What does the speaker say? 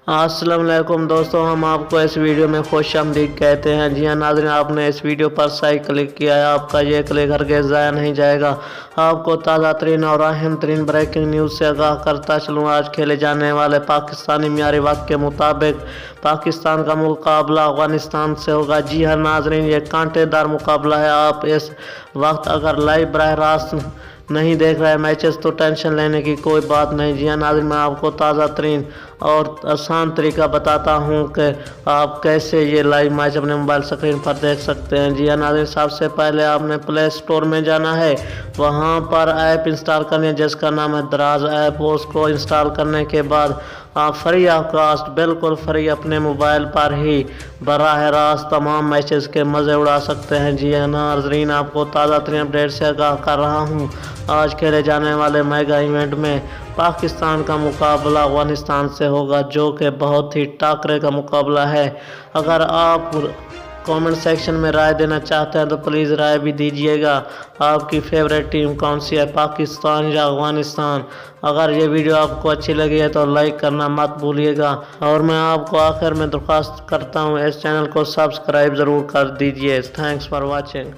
अस्सलाम वालेकुम दोस्तों, हम आपको इस वीडियो में खुश आमदीद कहते हैं। जी हाँ नाज़रीन, आपने इस वीडियो पर सही क्लिक किया है, आपका ये क्लिक हरगिज़ ज़ाया नहीं जाएगा। आपको ताज़ा तरीन और अहम तरीन ब्रेकिंग न्यूज़ से आगाह करता चलूँ। आज खेले जाने वाले पाकिस्तानी मियारी वक्त के मुताबिक पाकिस्तान का मुकाबला अफगानिस्तान से होगा। जी हाँ नाज़रीन, ये कांटेदार मुकाबला है। आप इस वक्त अगर लाइव बराह रास्त नहीं देख रहे मैचेस तो टेंशन लेने की कोई बात नहीं। जी हाँ नाज़रीन, मैं आपको ताज़ा तरीन और आसान तरीका बताता हूँ कि आप कैसे ये लाइव मैच अपने मोबाइल स्क्रीन पर देख सकते हैं। जी हाँ नाज़रीन, सबसे पहले आपने प्ले स्टोर में जाना है, वहाँ पर ऐप इंस्टॉल करनी है जिसका नाम है दराज ऐप। उसको इंस्टॉल करने के बाद आप फ्री ऑफ कॉस्ट, बिल्कुल फ्री, अपने मोबाइल पर ही बराह रास्त तमाम मैचेस के मज़े उड़ा सकते हैं। जी हाँ नाज़रीन, आपको ताज़ा तरीन अपडेट से आगाह कर रहा हूँ। आज खेले जाने वाले मेगा इवेंट में पाकिस्तान का मुकाबला अफगानिस्तान से होगा, जो कि बहुत ही टाकरे का मुकाबला है। अगर आप कमेंट सेक्शन में राय देना चाहते हैं तो प्लीज़ राय भी दीजिएगा। आपकी फेवरेट टीम कौन सी है, पाकिस्तान या अफगानिस्तान? अगर ये वीडियो आपको अच्छी लगी है तो लाइक करना मत भूलिएगा। और मैं आपको आखिर में दरख्वास्त करता हूँ, इस चैनल को सब्सक्राइब ज़रूर कर दीजिए। Thanks for watching.